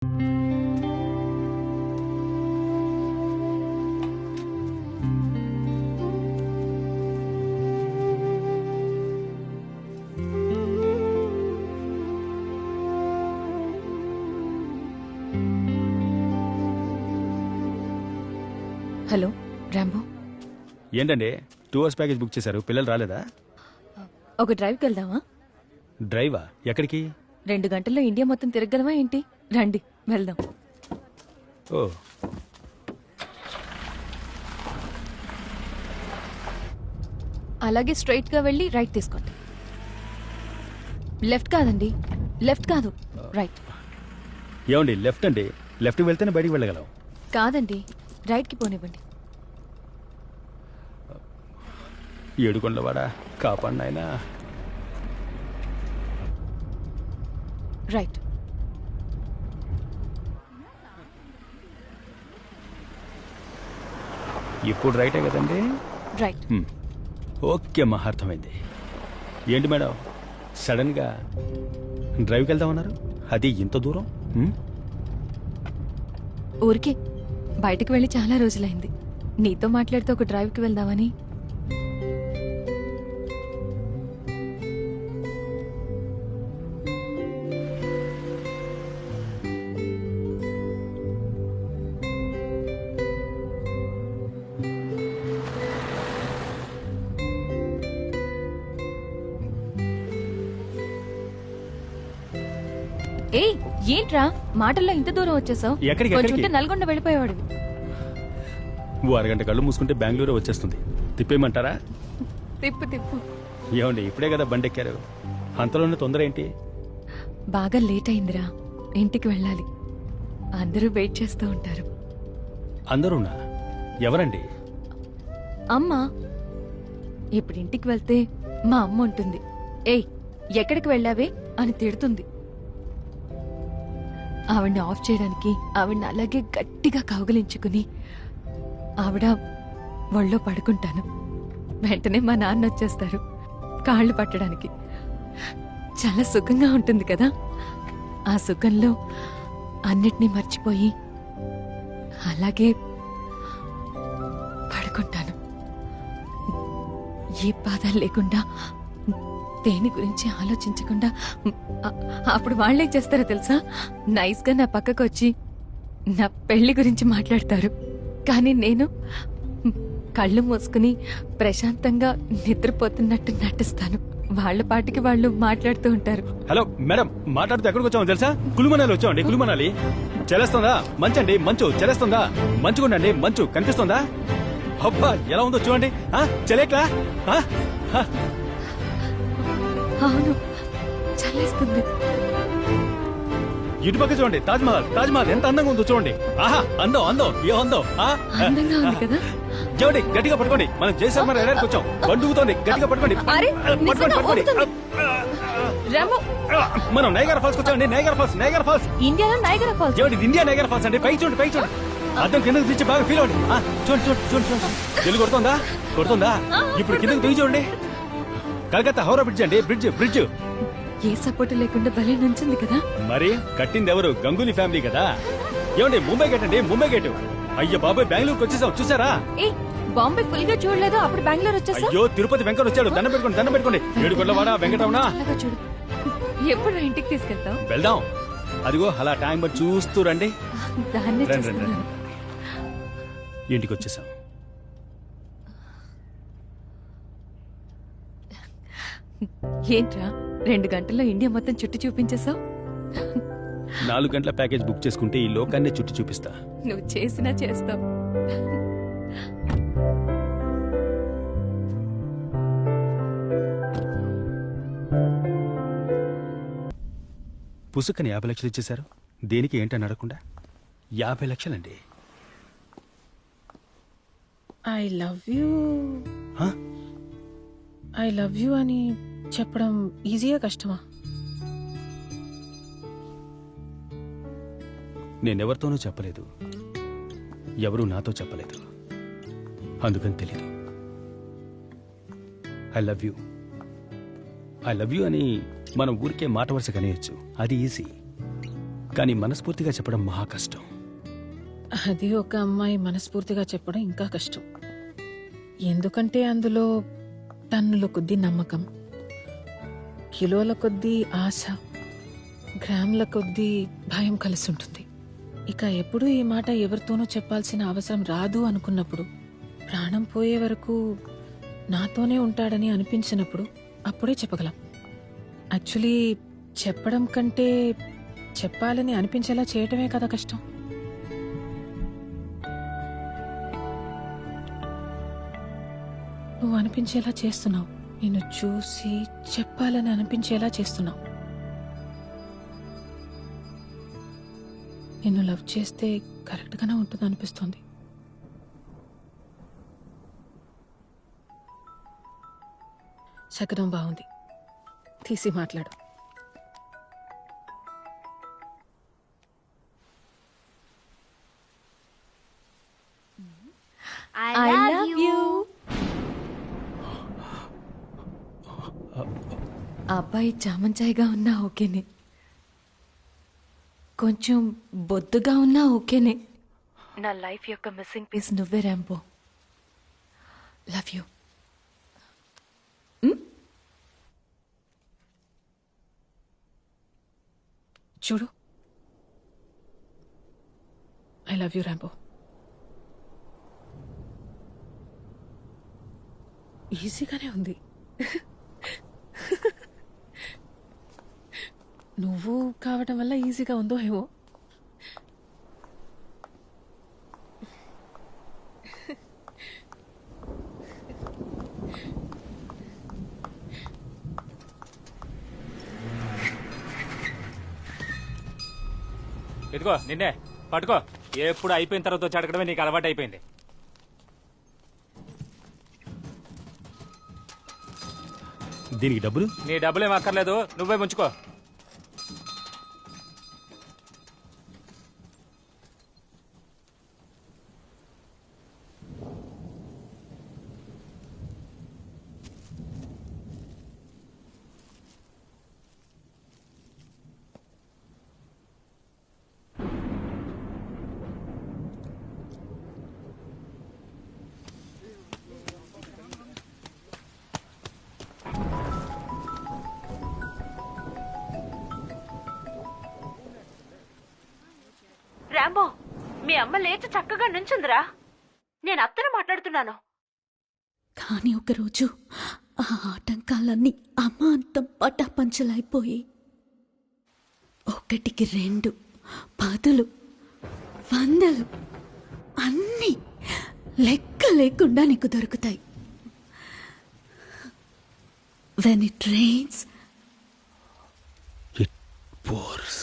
Hello Rambo, ఏంటండి 2 hours package book చేశారు, పిల్లలు రాలేదా? ఒక డ్రైవ్కి వెళ్దామా? డ్రైవా? ఎక్కడికి? 2 గంటల్లో ఇండియా మొత్తం తిరగలమా ఏంటి? రండి వెళ్దాం. ఓ, అలాగే స్ట్రైట్ గా వెళ్ళి రైట్ తీసుకోండి. లెఫ్ట్ కాదండి, లెఫ్ట్ కాదు, రైట్. ఏమండి లెఫ్ట్ అండి, లెఫ్ట్కి వెళ్తేనే బయటికి వెళ్ళగలం. కాదండి, రైట్కి పోనివ్వండి. ఏడుకొండవాడా కాపాడిన ఆయన. రైట్. ఇప్పుడు రైటే కదండి? రైట్. ఓకే అమ్మా, అర్థమైంది. ఏంటి మేడం సడన్గా డ్రైవ్కి వెళ్దామన్నారు, అది ఇంత దూరం? ఊరికే బయటకు వెళ్ళి చాలా రోజులైంది. నీతో మాట్లాడితే ఒక డ్రైవ్కి వెళ్దామని. ఏయ్, ఏంట్రా మాటల్లో ఇంత దూరం వచ్చేసావు? ఎక్కడికి? కొంచెం ఉంటే నల్గొండ వెళ్ళిపోయేవాడివి. ఓ అరగంట కళ్ళు మూసుకుంటే బెంగళూరు వచ్చేస్తుంది. తిప్పేయమంటారా? తిప్పు తిప్పు. ఏమండి ఇప్పుడే కదా బండెక్కారు, అంతలోనే తొందర ఏంటి? బాగా లేట్ అయిందిరా, ఇంటికి వెళ్ళాలి. అందరూ వెయిట్ చేస్తూ ఉంటారు. అందరూనా? ఎవరండి? అమ్మా, ఇప్పుడు ఇంటికి వెళ్తే మా అమ్మ ఉంటుంది. ఏయ్, ఎక్కడికి వెళ్ళావే అని తిడుతుంది. ఆవిడ్ని ఆఫ్ చేయడానికి ఆవిడ్ని అలాగే గట్టిగా కౌగిలించుకుని ఆవిడ ఒళ్ళో పడుకుంటాను. వెంటనే మా నాన్న వచ్చేస్తారు కాళ్ళు పట్టడానికి. చాలా సుఖంగా ఉంటుంది కదా. ఆ సుఖంలో అన్నిటినీ మర్చిపోయి అలాగే పడుకుంటాను. ఏ బాధ లేకుండా, దేని గురించి ఆలోచించకుండా. అప్పుడు వాళ్ళేం చేస్తారో తెలుసా? నైస్ గా నా పక్కకు వచ్చి నా పెళ్లి గురించి మాట్లాడతారు. కానీ నేను కళ్ళు మూసుకుని ప్రశాంతంగా నిద్రపోతున్నట్టు నటిస్తాను. వాళ్ళ పాటికి వాళ్ళు మాట్లాడుతూ ఉంటారు. హలో మేడం, మాట్లాడుతూ ఎక్కడికి వచ్చామో తెలుసా? కులుమనాలి వచ్చామండి. కులుమనాలి చలేస్తుందా? మంచండి, మంచు చలేస్తుందా? మంచుకుండండి, మంచు కనిపిస్తుందా? అబ్బా ఎలా ఉందో చూడండి. చలేట్లా? అవును, చల్లేస్తుంది. ఇటుపక్క చూడండి, తాజ్మహల్. తాజ్మహల్ ఎంత అందంగా ఉందో చూడండి. ఆహా, అందం అందం, ఏ అందం. అందంగా ఉంది కదా. చూడండి, గట్టిగా పట్టుకోండి. మనం జయసల్మర్ ఎడారికి వచ్చాం. బండుగుతోంది, గట్టిగా పట్టుకోండి. అరే, పట్టుకోండి పట్టుకోండి. రాము, మనం నైగరా ఫాల్స్ వచ్చామండి. Niagara Falls, Niagara Falls. ఇండియాలో నైగరా ఫాల్స్. చూడండి, ఇది ఇండియా నైగరా ఫాల్స్ అండి. పైకి చూడండి, పైకి చూడండి. అద్దం కిందకు దించి బాగా ఫీల్ అవ్వండి. చూడండి చూడండి చూడండి చూడండి. తెలుగు కొడుతుందా? కొడుతుందా? ఇప్పుడు కిందకు దిగి చూడండి. కలకత్తా హౌరా బ్రిడ్జ్ అండి. బ్రిడ్జ్ బ్రిడ్జ్ ఏ సపోర్ట్ లేకుండా భలే నుంచింది కదా. మరి కట్టింది ఎవరు? గంగూలీ ఫ్యామిలీ కదా. ఏమండి ముంబై గేట్ అండి, ముంబై గేట్. అయ్యో బాబాయ్, బెంగళూరుకి వచ్చేసాం, చూసారా? ఏ, బాంబే ఫుల్ గా చూడలేదు, అప్పుడు బెంగళూరు వచ్చేసా. అయ్యో, తిరుపతి వెంకట వచ్చాడు. దండం పెట్టుకోండి, దండం పెట్టుకోండి. ఏడుకొండలవాడ వెంకటరమణ. చూడు, ఎప్పుడు ఇంటికి తీసుకెళ్తావు? వెళ్దాం. అదిగో అలా టైం బట్టి చూస్తూ రండి. దాన్నే రండి రండి చూస్తున్నాను. ఇంటికి వచ్చేసాం. ఏంట్రా 2 గంటల్లో ఇండియా మొత్తం చుట్టూ చూపించేశావు? 4 గంటల ప్యాకేజ్ బుక్ చేసుకుంటే ఈ లోకాన్ని చుట్టూ చూపిస్తా. నువ్వు చేసినా చేస్తావు. పుసుకని 50 లక్షలు ఇచ్చేశారు. దేనికి ఏంటని అడగకుండా 50 లక్షలండి. ఐ లవ్ యూ అని చెప్పడం ఈజీగా కష్టమా? నేనెవరితోనూ చెప్పలేదు, ఎవరూ నాతో చెప్పలేదు, అందుకని తెలీదు. ఐ లవ్ యూ అని మనం ఊరికే మాట వరుస కనేయచ్చు, అది ఈజీ. కానీ మనస్ఫూర్తిగా చెప్పడం మహా కష్టం. అది ఒక అమ్మాయి మనస్ఫూర్తిగా చెప్పడం ఇంకా కష్టం. ఎందుకంటే అందులో టన్నుల కొద్దీ నమ్మకం, కిలోల కొద్దీ ఆశ, గ్రాముల కొద్దీ భయం కలిసి ఉంటుంది. ఇక ఎప్పుడు ఈ మాట ఎవరితోనూ చెప్పాల్సిన అవసరం రాదు అనుకున్నప్పుడు, ప్రాణం పోయే వరకు నాతోనే ఉంటాడని అనిపించినప్పుడు అప్పుడే చెప్పగలం. యాక్చువల్లీ చెప్పడం కంటే చెప్పాలని అనిపించేలా చేయటమే కదా కష్టం. నువ్వు అనిపించేలా చేస్తున్నావు. నిన్ను చూసి చెప్పాలని అనిపించేలా చేస్తున్నావు. నిన్ను లవ్ చేస్తే కరెక్ట్గానే ఉంటుంది అనిపిస్తుంది. శకనం బాగుంది, తీసి మాట్లాడు. I love you. అబ్బాయి చామంచాయిగా ఉన్నా ఓకేనే, కొంచెం బొద్దుగా ఉన్నా ఓకేనే. నా లైఫ్ యొక్క మిస్సింగ్ పీస్ నువ్వే రాంబో. Love you. చూడు, ఐ లవ్ యూ రాంబో. ఈజీగానే ఉంది. నువ్వు కావటం వల్ల ఈజీగా ఉందో ఏమో. ఇదిగో నిన్నే పట్టుకో. ఎప్పుడు అయిపోయిన తర్వాత వచ్చి అడగడమే నీకు అలవాటు అయిపోయింది. దీనికి డబ్బులు? నీ డబ్బులేం అక్కర్లేదు, నువ్వే ఉంచుకో. రాంబో, మీ అమ్మ లేచి చక్కగా నుంచుందిరా. నేను అత్తను మాట్లాడుతున్నాను. కానీ ఒకరోజు ఆ ఆటంకాలన్నీ అమాంతం పటాపంచలైపోయి 1కి 2, 10, 100 అన్నీ లెక్క లేకుండా నీకు దొరుకుతాయి. When it rains, It pours.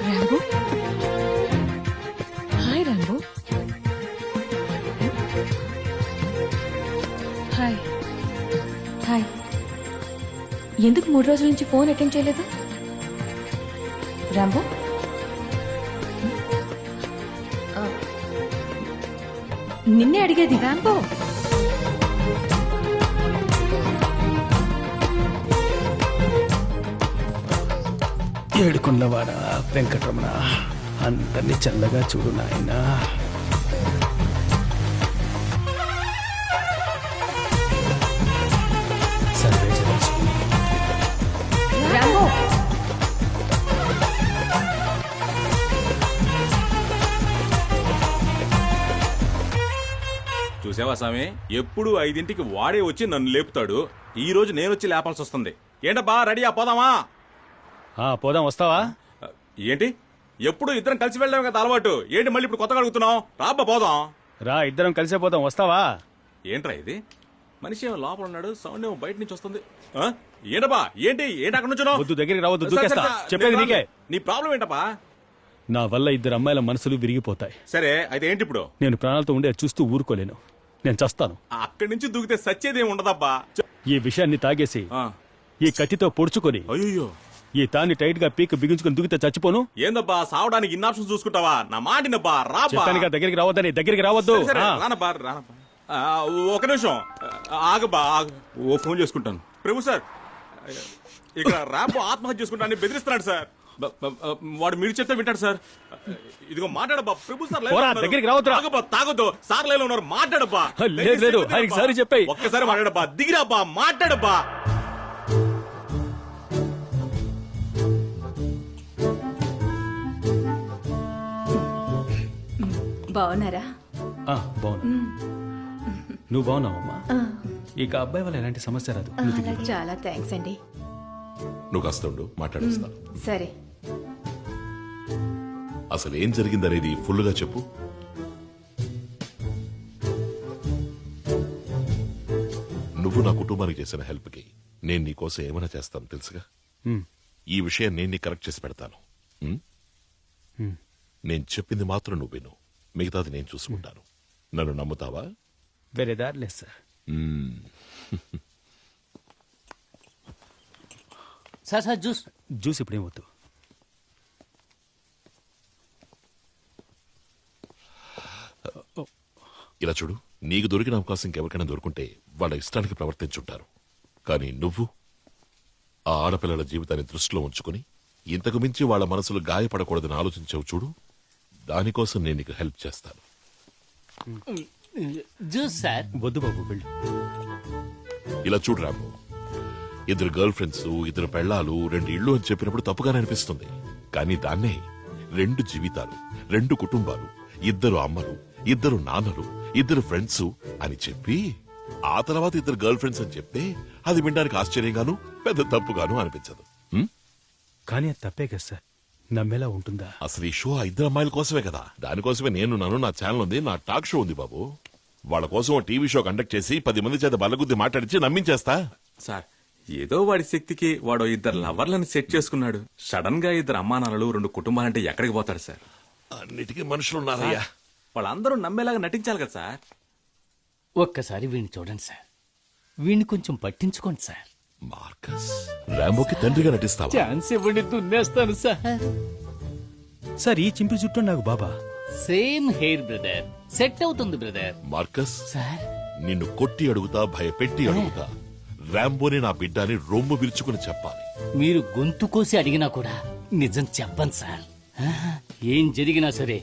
Rambo, hi Rambo. Hi. Hi. ఎందుకు 3 రోజుల నుంచి ఫోన్ అటెండ్ చేయలేదు? రాంబో, నిన్నే అడిగేది. రాంబో, ఏడుకున్నవాడా వెంకటరమణ, అందరినీ చల్లగా చూడు నాయనా. సర్వే జరచు. రాంబో. చూసావా స్వామి, ఎప్పుడు 5ంటికి వాడే వచ్చి నన్ను లేపుతాడు. ఈ రోజు నేను వచ్చి లేపాల్సి వస్తుంది. ఏంటబ్బా, రెడీయా, పోదామా? పోదాం, వస్తావా? ఏంటి, ఎప్పుడు ఇద్దరం కలిసి వెళ్ళాం కదా అలవాటు. ఏంటి మళ్ళీ ఇప్పుడు కొత్తగా అడుగుతున్నావు? రాబ్బా పోదాం. రా, ఇద్దరం కలిసే పోదాం, వస్తావా? ఏంట్రా ఇది? మనిషి ఏమో లోపల ఉన్నాడు, సౌండ్ ఏమో బయట నుంచి వస్తుంది. ఆ? ఏంటబ్బా ఏంటి ఏంటి అక్కడ నుంచి వద్దు, దగ్గరికి రావద్దు, దూకేస్తా. చెప్పేది నీకే. నీ ప్రాబ్లం ఏంటబ్బా? నా వల్ల ఇద్దరు అమ్మాయిల మనసులు విరిగిపోతాయి. సరే అయితే ఏంటి ఇప్పుడు? నేను ప్రాణాలతో ఉండే చూస్తూ ఊరుకోలేను. నేను చస్తాను. అక్కడి నుంచి దూకితే సచ్చేదేం ఉండదబ్బా. ఈ విషయాన్ని తాగేసి ఆ. ఈ కత్తితో పొడుచుకొని అయ్యో ఈ తాన్ని టైట్ గా పీక్ బిగించుకొని దూకితే చచ్చిపోను. ఏందబ్బా సావడానికి ఇన్ని ఆప్షన్స్ చూసుకుంటావా? నా మాటినబ్బా రాబ్బా. చెప్పానుగా దగ్గరికి రావద్దని. దగ్గరికి రావద్దు. సరే, ఆ. రానబ్బా రానబ్బా. ఒక నిమిషం ఆగబ్బా ఆగు. ఓ ఫోన్ చేసుకుంటాను. ప్రభు సార్, ఇక్కడ ర్యాంబో ఆత్మహత్య చేసుకుంటానని బెదిరిస్తున్నాడు సార్. వాడు మీరు చెప్తే వింటాడు సార్. ఇదిగో మాట్లాడబ్బా. ప్రభు సార్ లైన్లో పోరా, ఉన్నారు. దగ్గరికి రావద్దురా. ఆగబ్బా, తాగొద్దు. సార్ లైన్లో ఉన్నారు, మాట్లాడబ్బా. లేదు, లేదు, ఆయనకి సారీ చెప్పేయ్. ఒక్కసారి మాట్లాడబ్బా. దిగిరాబ్బా, మాట్లాడబ్బా. బాగున్నారా? ఆ, బాగున్నా. నువ్వు బాగున్నావమ్మా? ఇక అబ్బాయి వల్ల ఎలాంటి సమస్య రాదు. నువ్వు దిగు. చాలా థ్యాంక్స్ అండి. నువ్వు కాస్త ఉండు, మాట్లాడేస్తా. సరే. అసలు ఏం జరిగిందనేది ఫుల్గా చెప్పు. నువ్వు నా కుటుంబానికి చేసిన హెల్ప్కి నేను నీకోసం ఏమైనా చేస్తాను తెలుసుగా. ఉమ్. ఈ విషయం నేను నీ కరెక్ట్ చేసి పెడతాను. ఉమ్? నేను చెప్పింది మాత్రం నువ్వు విను, మిగతాది నేను చూసుకుంటాను. నన్ను నమ్ముతావా? వేరే దారి లేదు సార్. Sir juice. జ్యూస్ ఇప్పుడేం వద్దు. ఇలా చూడు, నీకు దొరికిన అవకాశం ఇంకెవరికైనా దొరుకుంటే వాళ్ళ ఇష్టానికి ప్రవర్తించుంటారు. కానీ నువ్వు ఆ ఆడపిల్లల జీవితాన్ని దృష్టిలో ఉంచుకుని ఇంతకు మించి వాళ్ళ మనసులు గాయపడకూడదని ఆలోచించావు చూడు. దానికోసం నేను నీకు హెల్ప్ చేస్తాను. Juice sir. వద్దు బాబు, వెళ్ళు. ఇలా చూడు రాము, ఇద్దరు గర్ల్ ఫ్రెండ్స్, ఇద్దరు పెళ్ళాలు, 2 ఇళ్ళు అని చెప్పినప్పుడు తప్పుగానే అనిపిస్తుంది. కానీ దాన్నే 2 జీవితాలు, 2 కుటుంబాలు, 2 అమ్మలు, 2 నాన్నలు, 2 ఫ్రెండ్స్ అని చెప్పి ఆ తర్వాత 2 గర్ల్ ఫ్రెండ్స్ అని చెప్తే అది వినడానికి ఆశ్చర్యంగాను పెద్ద తప్పుగాను అనిపించదు. కానీ అది తప్పే కదా సార్. నమ్మేలా ఉంటుందా? అసలు ఈ షో ఆ 2 అమ్మాయిల కోసమే కదా. దానికోసమే నా ఛానల్ ఉంది, నా టాక్ షో ఉంది బాబు. వాళ్ళ కోసం ఓ టీవీ షో కండక్ట్ చేసి 10 మంది చేత బల్లగుద్ది మాట్లాడించి నమ్మించేస్తా. సార్, ఏదో వాడి శక్తికి వాడు 2 లవర్లను సెట్ చేసుకున్నాడు. సడన్ గా 2 అమ్మానాన్నలు, 2 కుటుంబాలంటే ఎక్కడికి పోతాడు సార్? అన్నిటికీ మనుషులున్నారయ్యా. వాళ్ళందరూ నమ్మేలాగా నటించాలి కదా సార్. ఒక్కసారి వీడిని చూడండి సార్. వీడిని కొంచెం పట్టించుకోండి సార్. మార్కస్, రాంబోకి తండ్రిగా నటిస్తావా? ఛాన్స్ ఇవ్వండి, దున్నేస్తాను సార్. సార్, ఈ చింపి చుట్టూ నాకు బాబా. సేమ్ హెయిర్ బ్రదర్, సెట్ అవుతుంది బ్రదర్. మార్కస్, సార్ నిన్ను కొట్టి అడుగుతా, భయపెట్టి అడుగుతా. రాంబోని నా బిడ్డని రొమ్ము విరుచుకుని చెప్పాలి. మీరు గొంతు కోసి అడిగినా కూడా నిజం చెప్పండి సార్. ఏం జరిగినా సరే